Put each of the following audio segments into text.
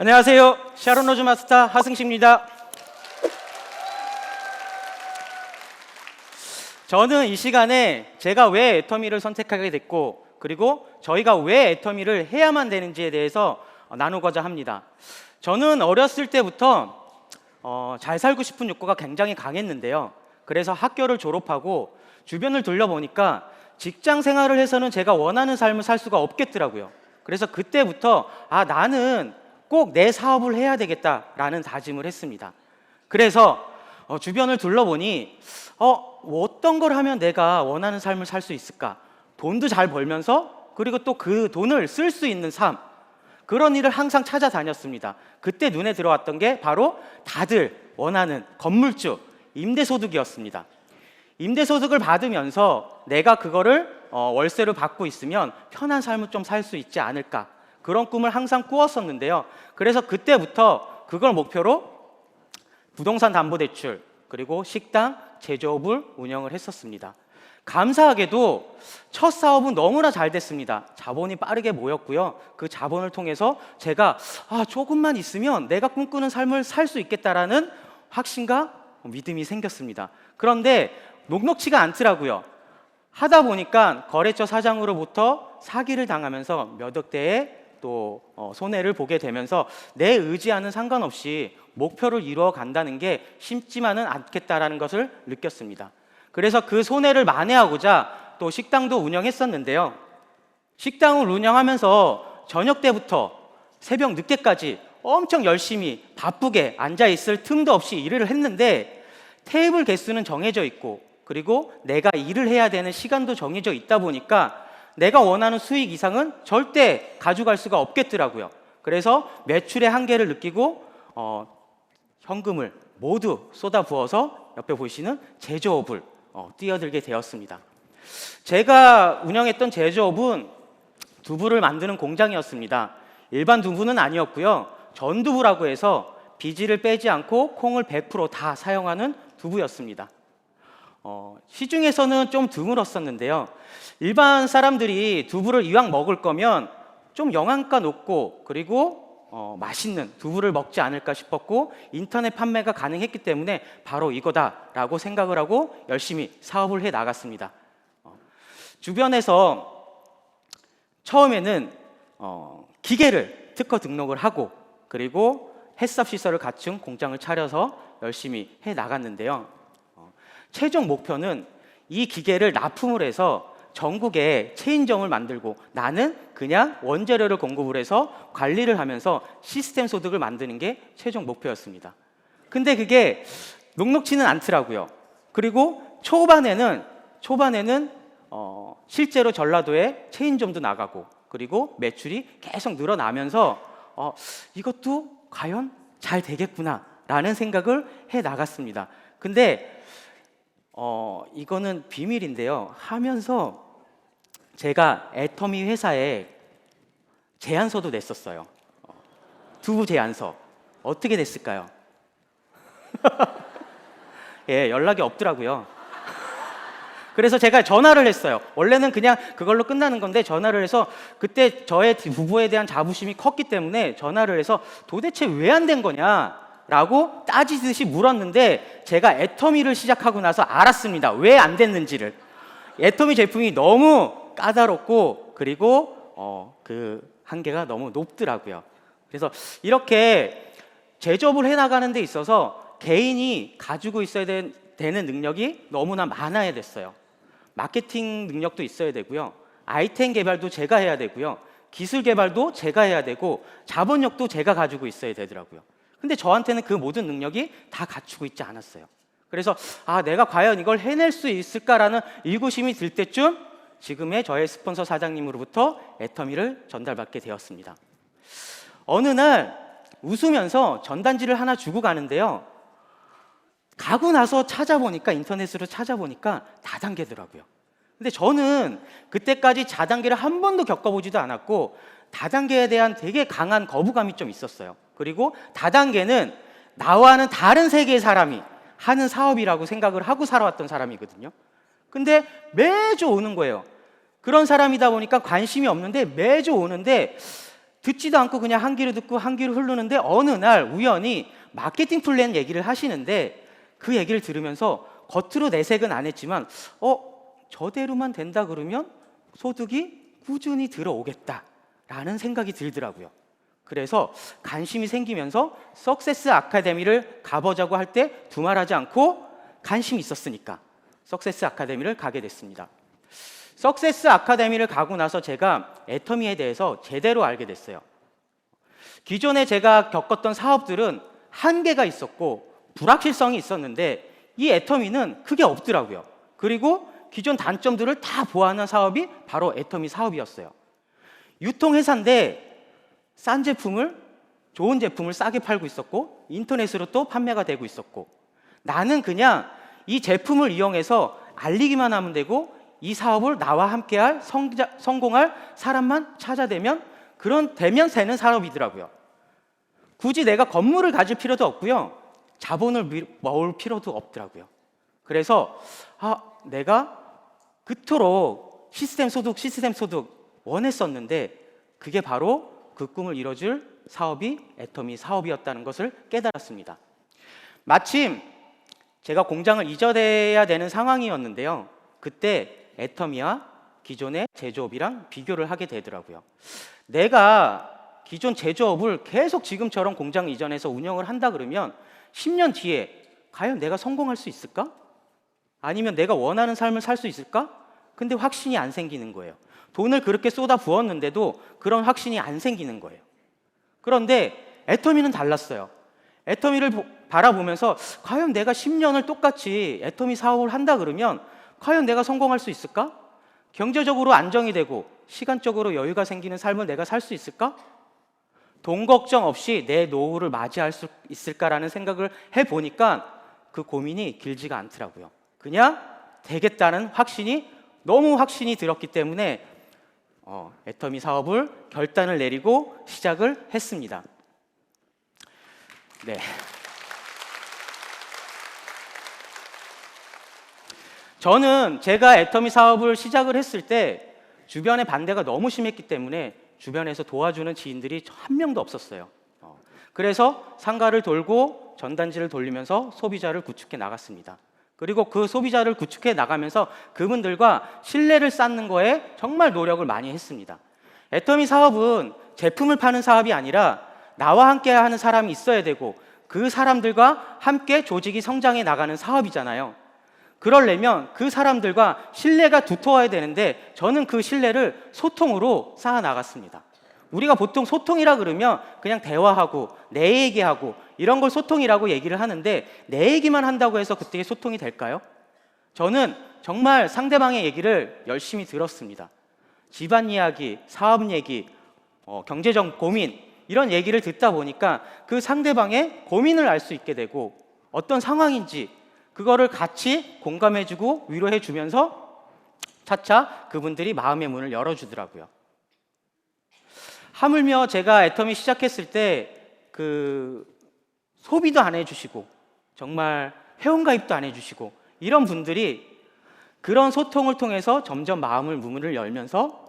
안녕하세요. 샤론 로즈 마스터 하승식입니다. 저는 이 시간에 제가 왜 애터미를 선택하게 됐고, 그리고 저희가 왜 애터미를 해야만 되는지에 대해서 나누고자 합니다. 저는 어렸을 때부터 잘 살고 싶은 욕구가 굉장히 강했는데요. 그래서 학교를 졸업하고 주변을 둘러보니까 직장 생활을 해서는 제가 원하는 삶을 살 수가 없겠더라고요. 그래서 그때부터 나는 꼭 내 사업을 해야 되겠다라는 다짐을 했습니다. 그래서 주변을 둘러보니 어떤 걸 하면 내가 원하는 삶을 살 수 있을까? 돈도 잘 벌면서, 그리고 또 그 돈을 쓸 수 있는 삶, 그런 일을 항상 찾아다녔습니다. 그때 눈에 들어왔던 게 바로 다들 원하는 건물주, 임대소득이었습니다. 임대소득을 받으면서 내가 그거를 월세로 받고 있으면 편한 삶을 좀 살 수 있지 않을까, 그런 꿈을 항상 꾸었었는데요. 그래서 그때부터 그걸 목표로 부동산 담보대출, 그리고 식당, 제조업을 운영을 했었습니다. 감사하게도 첫 사업은 너무나 잘 됐습니다. 자본이 빠르게 모였고요. 그 자본을 통해서 제가 조금만 있으면 내가 꿈꾸는 삶을 살 수 있겠다라는 확신과 믿음이 생겼습니다. 그런데 녹록치가 않더라고요. 하다 보니까 거래처 사장으로부터 사기를 당하면서 몇 억대의 또 손해를 보게 되면서 내 의지와는 상관없이 목표를 이루어 간다는 게 쉽지만은 않겠다라는 것을 느꼈습니다. 그래서 그 손해를 만회하고자 또 식당도 운영했었는데요. 식당을 운영하면서 저녁 때부터 새벽 늦게까지 엄청 열심히 바쁘게 앉아있을 틈도 없이 일을 했는데, 테이블 개수는 정해져 있고, 그리고 내가 일을 해야 되는 시간도 정해져 있다 보니까 내가 원하는 수익 이상은 절대 가져갈 수가 없겠더라고요. 그래서 매출의 한계를 느끼고 현금을 모두 쏟아부어서 옆에 보이시는 제조업을 뛰어들게 되었습니다. 제가 운영했던 제조업은 두부를 만드는 공장이었습니다. 일반 두부는 아니었고요. 전두부라고 해서 비지를 빼지 않고 콩을 100% 다 사용하는 두부였습니다. 시중에서는 좀 드물었었는데요. 일반 사람들이 두부를 이왕 먹을 거면 좀 영양가 높고, 그리고 맛있는 두부를 먹지 않을까 싶었고, 인터넷 판매가 가능했기 때문에 바로 이거다라고 생각을 하고 열심히 사업을 해 나갔습니다. 주변에서 처음에는 기계를 특허 등록을 하고, 그리고 햇삽 시설을 갖춘 공장을 차려서 열심히 해 나갔는데요. 최종 목표는 이 기계를 납품을 해서 전국에 체인점을 만들고, 나는 그냥 원재료를 공급을 해서 관리를 하면서 시스템 소득을 만드는 게 최종 목표였습니다. 근데 그게 녹록치는 않더라고요. 그리고 초반에는 실제로 전라도에 체인점도 나가고, 그리고 매출이 계속 늘어나면서 이것도 과연 잘 되겠구나 라는 생각을 해 나갔습니다. 근데 이거는 비밀인데요. 하면서 제가 애터미 회사에 제안서도 냈었어요. 두부 제안서. 어떻게 됐을까요? 예, 연락이 없더라고요. 그래서 제가 전화를 했어요. 원래는 그냥 그걸로 끝나는 건데 전화를 해서, 그때 저의 부부에 대한 자부심이 컸기 때문에 전화를 해서 도대체 왜 안 된 거냐 라고 따지듯이 물었는데, 제가 애터미를 시작하고 나서 알았습니다. 왜 안 됐는지를. 애터미 제품이 너무 까다롭고, 그리고 그 한계가 너무 높더라고요. 그래서 이렇게 제조업을 해나가는 데 있어서 개인이 가지고 있어야 되는 능력이 너무나 많아야 됐어요. 마케팅 능력도 있어야 되고요. 아이템 개발도 제가 해야 되고요. 기술 개발도 제가 해야 되고, 자본력도 제가 가지고 있어야 되더라고요. 근데 저한테는 그 모든 능력이 다 갖추고 있지 않았어요. 그래서 내가 과연 이걸 해낼 수 있을까라는 의구심이 들 때쯤 지금의 저의 스폰서 사장님으로부터 애터미를 전달받게 되었습니다. 어느 날 웃으면서 전단지를 하나 주고 가는데요. 가고 나서 찾아보니까, 인터넷으로 찾아보니까 다단계더라고요. 근데 저는 그때까지 자단계를 한 번도 겪어보지도 않았고, 다단계에 대한 되게 강한 거부감이 좀 있었어요. 그리고 다단계는 나와는 다른 세계의 사람이 하는 사업이라고 생각을 하고 살아왔던 사람이거든요. 근데 매주 오는 거예요. 그런 사람이다 보니까 관심이 없는데 매주 오는데 듣지도 않고 그냥 한 귀로 듣고 한 귀로 흐르는데 어느 날 우연히 마케팅 플랜 얘기를 하시는데 그 얘기를 들으면서 겉으로 내색은 안 했지만 저대로만 된다 그러면 소득이 꾸준히 들어오겠다라는 생각이 들더라고요. 그래서 관심이 생기면서 석세스 아카데미를 가보자고 할 때 두말하지 않고 관심이 있었으니까 석세스 아카데미를 가게 됐습니다. 석세스 아카데미를 가고 나서 제가 애터미에 대해서 제대로 알게 됐어요. 기존에 제가 겪었던 사업들은 한계가 있었고 불확실성이 있었는데 이 애터미는 그게 없더라고요. 그리고 기존 단점들을 다 보완한 사업이 바로 애터미 사업이었어요. 유통회사인데 싼 제품을, 좋은 제품을 싸게 팔고 있었고 인터넷으로 또 판매가 되고 있었고 나는 그냥 이 제품을 이용해서 알리기만 하면 되고 이 사업을 나와 함께할 성공할 사람만 찾아대면 되면 되는 사업이더라고요. 굳이 내가 건물을 가질 필요도 없고요. 자본을 모을 필요도 없더라고요. 그래서 내가 그토록 시스템 소득 원했었는데 그게 바로 그 꿈을 이뤄줄 사업이 애터미 사업이었다는 것을 깨달았습니다. 마침 제가 공장을 이전해야 되는 상황이었는데요. 그때 애터미와 기존의 제조업이랑 비교를 하게 되더라고요. 내가 기존 제조업을 계속 지금처럼 공장 이전해서 운영을 한다 그러면 10년 뒤에 과연 내가 성공할 수 있을까? 아니면 내가 원하는 삶을 살 수 있을까? 근데 확신이 안 생기는 거예요. 돈을 그렇게 쏟아 부었는데도 그런 확신이 안 생기는 거예요. 그런데 애터미는 달랐어요. 애터미를 바라보면서 과연 내가 10년을 똑같이 애터미 사업을 한다 그러면 과연 내가 성공할 수 있을까? 경제적으로 안정이 되고 시간적으로 여유가 생기는 삶을 내가 살 수 있을까? 돈 걱정 없이 내 노후를 맞이할 수 있을까라는 생각을 해보니까 그 고민이 길지가 않더라고요. 그냥 되겠다는 너무 확신이 들었기 때문에 애터미 사업을 결단을 내리고 시작을 했습니다. 네. 저는 제가 애터미 사업을 시작을 했을 때 주변의 반대가 너무 심했기 때문에 주변에서 도와주는 지인들이 한 명도 없었어요. 그래서 상가를 돌고 전단지를 돌리면서 소비자를 구축해 나갔습니다. 그리고 그 소비자를 구축해 나가면서 그분들과 신뢰를 쌓는 거에 정말 노력을 많이 했습니다. 애터미 사업은 제품을 파는 사업이 아니라 나와 함께 하는 사람이 있어야 되고 그 사람들과 함께 조직이 성장해 나가는 사업이잖아요. 그러려면 그 사람들과 신뢰가 두터워야 되는데 저는 그 신뢰를 소통으로 쌓아 나갔습니다. 우리가 보통 소통이라 그러면 그냥 대화하고 내 얘기하고 이런 걸 소통이라고 얘기를 하는데 내 얘기만 한다고 해서 그때 소통이 될까요? 저는 정말 상대방의 얘기를 열심히 들었습니다. 집안 이야기, 사업 얘기, 경제적 고민 이런 얘기를 듣다 보니까 그 상대방의 고민을 알 수 있게 되고 어떤 상황인지 그거를 같이 공감해주고 위로해주면서 차차 그분들이 마음의 문을 열어주더라고요. 하물며 제가 애터미 시작했을 때 소비도 안 해주시고 정말 회원가입도 안 해주시고 이런 분들이 그런 소통을 통해서 점점 마음을 문을 열면서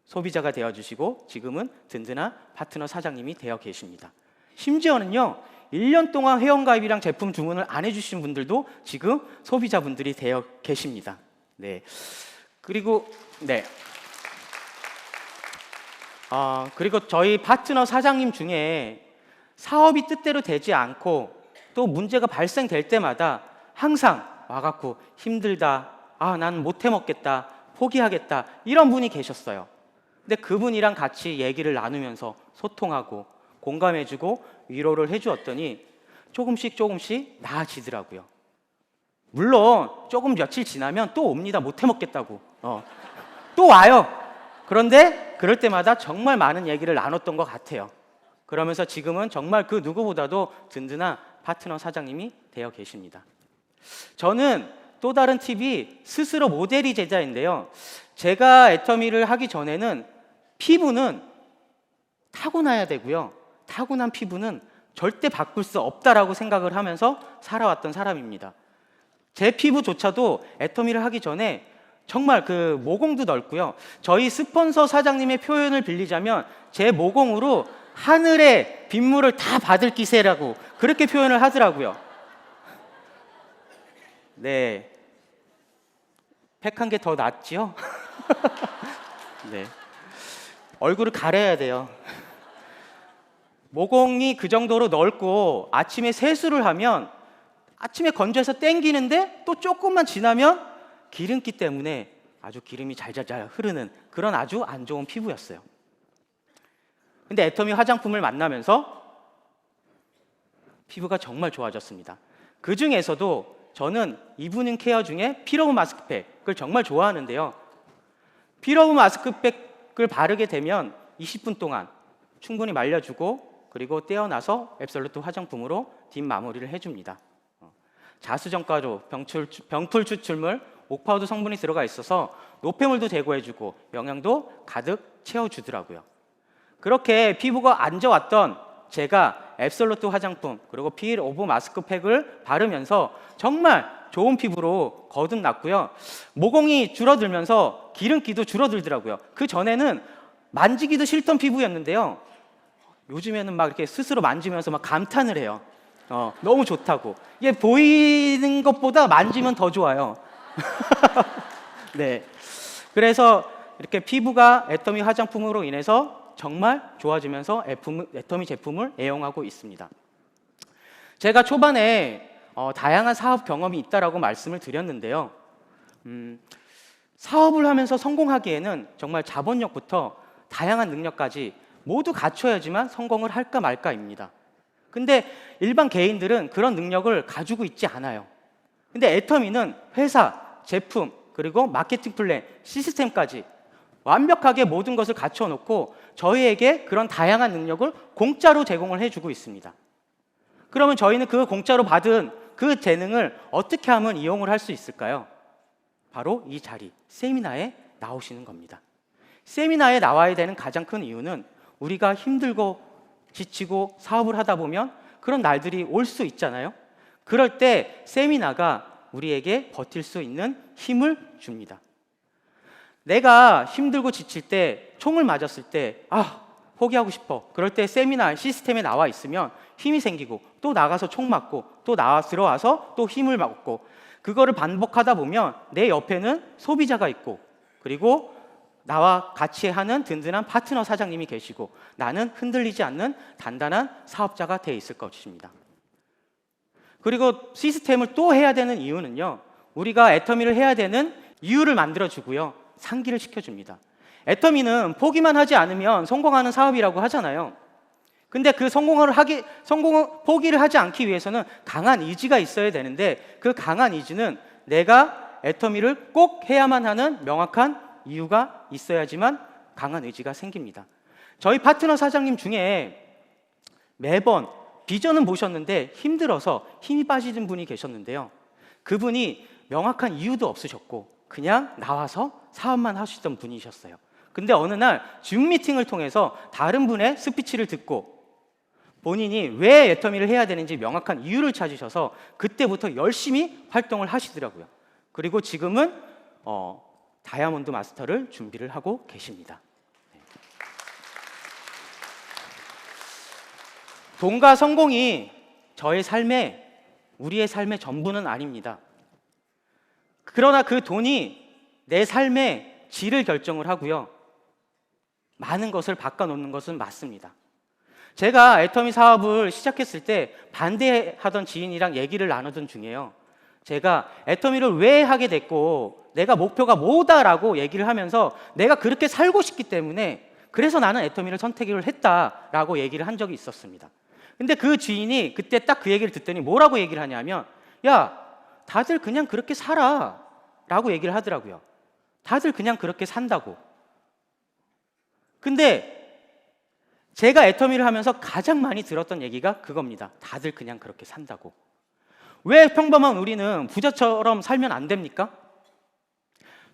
소비자가 되어주시고 지금은 든든한 파트너 사장님이 되어 계십니다. 심지어는요 1년 동안 회원가입이랑 제품 주문을 안 해주신 분들도 지금 소비자분들이 되어 계십니다. 네. 그리고 저희 파트너 사장님 중에 사업이 뜻대로 되지 않고 또 문제가 발생될 때마다 항상 와갖고 힘들다, 난 못해 먹겠다, 포기하겠다 이런 분이 계셨어요. 근데 그분이랑 같이 얘기를 나누면서 소통하고 공감해주고 위로를 해주었더니 조금씩 나아지더라고요. 물론 조금 며칠 지나면 또 옵니다. 못해 먹겠다고 또 와요. 그런데 그럴 때마다 정말 많은 얘기를 나눴던 것 같아요. 그러면서 지금은 정말 그 누구보다도 든든한 파트너 사장님이 되어 계십니다. 저는 또 다른 팁이 스스로 모델이 제자인데요. 제가 애터미를 하기 전에는 피부는 타고나야 되고요. 타고난 피부는 절대 바꿀 수 없다라고 생각을 하면서 살아왔던 사람입니다. 제 피부조차도 애터미를 하기 전에 정말 그 모공도 넓고요. 저희 스폰서 사장님의 표현을 빌리자면 제 모공으로 하늘의 빗물을 다 받을 기세라고 그렇게 표현을 하더라고요. 네, 팩한 게 더 낫지요? 네, 얼굴을 가려야 돼요. 모공이 그 정도로 넓고 아침에 세수를 하면 아침에 건조해서 땡기는데 또 조금만 지나면 기름기 때문에 아주 기름이 잘잘잘 흐르는 그런 아주 안 좋은 피부였어요. 근데 애터미 화장품을 만나면서 피부가 정말 좋아졌습니다. 그 중에서도 저는 이브닝 케어 중에 필오브 마스크팩을 정말 좋아하는데요. 필오브 마스크팩을 바르게 되면 20분 동안 충분히 말려주고 그리고 떼어놔서 앱솔루트 화장품으로 뒷마무리를 해줍니다. 자수정가로 병풀 추출물, 옥파우더 성분이 들어가 있어서 노폐물도 제거해주고 영양도 가득 채워주더라고요. 그렇게 피부가 안 좋았던 제가 앱솔루트 화장품 그리고 필 오브 마스크팩을 바르면서 정말 좋은 피부로 거듭났고요. 모공이 줄어들면서 기름기도 줄어들더라고요. 그 전에는 만지기도 싫던 피부였는데요. 요즘에는 막 이렇게 스스로 만지면서 막 감탄을 해요. 너무 좋다고. 이게 보이는 것보다 만지면 더 좋아요. 네. 그래서 이렇게 피부가 애터미 화장품으로 인해서 정말 좋아지면서 애터미 제품을 애용하고 있습니다. 제가 초반에 다양한 사업 경험이 있다라고 말씀을 드렸는데요. 사업을 하면서 성공하기에는 정말 자본력부터 다양한 능력까지 모두 갖춰야지만 성공을 할까 말까입니다. 근데 일반 개인들은 그런 능력을 가지고 있지 않아요. 근데 애터미는 회사, 제품, 그리고 마케팅 플랜, 시스템까지 완벽하게 모든 것을 갖춰 놓고 저희에게 그런 다양한 능력을 공짜로 제공을 해주고 있습니다. 그러면 저희는 그 공짜로 받은 그 재능을 어떻게 하면 이용을 할 수 있을까요? 바로 이 자리, 세미나에 나오시는 겁니다. 세미나에 나와야 되는 가장 큰 이유는 우리가 힘들고 지치고 사업을 하다 보면 그런 날들이 올 수 있잖아요. 그럴 때 세미나가 우리에게 버틸 수 있는 힘을 줍니다. 내가 힘들고 지칠 때, 총을 맞았을 때 포기하고 싶어. 그럴 때 세미나 시스템에 나와 있으면 힘이 생기고 또 나가서 총 맞고 또 들어와서 또 힘을 받고 그거를 반복하다 보면 내 옆에는 소비자가 있고 그리고 나와 같이 하는 든든한 파트너 사장님이 계시고 나는 흔들리지 않는 단단한 사업자가 되어 있을 것입니다. 그리고 시스템을 또 해야 되는 이유는요. 우리가 애터미를 해야 되는 이유를 만들어주고요. 상기를 시켜줍니다. 애터미는 포기만 하지 않으면 성공하는 사업이라고 하잖아요. 근데 그 포기를 하지 않기 위해서는 강한 의지가 있어야 되는데 그 강한 의지는 내가 애터미를 꼭 해야만 하는 명확한 이유가 있어야지만 강한 의지가 생깁니다. 저희 파트너 사장님 중에 매번 비전은 보셨는데 힘들어서 힘이 빠지는 분이 계셨는데요. 그분이 명확한 이유도 없으셨고 그냥 나와서 사업만 하시던 분이셨어요. 근데 어느 날 줌 미팅을 통해서 다른 분의 스피치를 듣고 본인이 왜 애터미를 해야 되는지 명확한 이유를 찾으셔서 그때부터 열심히 활동을 하시더라고요. 그리고 지금은 다이아몬드 마스터를 준비를 하고 계십니다. 돈과 성공이 우리의 삶의 전부는 아닙니다. 그러나 그 돈이 내 삶의 질을 결정을 하고요. 많은 것을 바꿔놓는 것은 맞습니다. 제가 애터미 사업을 시작했을 때 반대하던 지인이랑 얘기를 나누던 중에요. 제가 애터미를 왜 하게 됐고 내가 목표가 뭐다라고 얘기를 하면서 내가 그렇게 살고 싶기 때문에 그래서 나는 애터미를 선택을 했다라고 얘기를 한 적이 있었습니다. 근데 그 지인이 그때 딱 그 얘기를 듣더니 뭐라고 얘기를 하냐면 야, 다들 그냥 그렇게 살아 라고 얘기를 하더라고요. 다들 그냥 그렇게 산다고. 근데 제가 애터미를 하면서 가장 많이 들었던 얘기가 그겁니다. 다들 그냥 그렇게 산다고. 왜 평범한 우리는 부자처럼 살면 안 됩니까?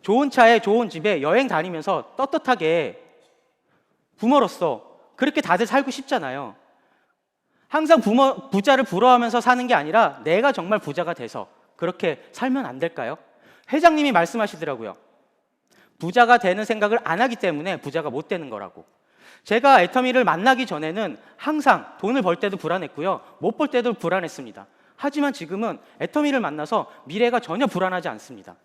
좋은 차에 좋은 집에 여행 다니면서 떳떳하게 부모로서 그렇게 다들 살고 싶잖아요. 항상 부자를 부러워하면서 사는 게 아니라 내가 정말 부자가 돼서 그렇게 살면 안 될까요? 회장님이 말씀하시더라고요. 부자가 되는 생각을 안 하기 때문에 부자가 못 되는 거라고. 제가 애터미를 만나기 전에는 항상 돈을 벌 때도 불안했고요, 못 벌 때도 불안했습니다. 하지만 지금은 애터미를 만나서 미래가 전혀 불안하지 않습니다.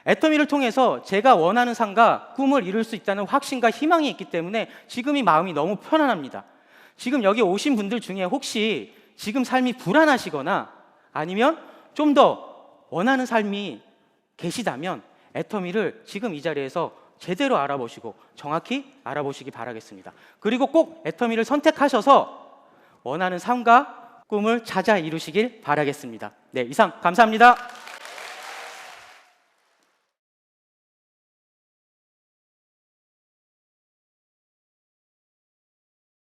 애터미를 통해서 제가 원하는 삶과 꿈을 이룰 수 있다는 확신과 희망이 있기 때문에 지금 이 마음이 너무 편안합니다. 지금 여기 오신 분들 중에 혹시 지금 삶이 불안하시거나 아니면 좀 더 원하는 삶이 계시다면 애터미를 지금 이 자리에서 제대로 알아보시고 정확히 알아보시기 바라겠습니다. 그리고 꼭 애터미를 선택하셔서 원하는 삶과 꿈을 찾아 이루시길 바라겠습니다. 네, 이상 감사합니다.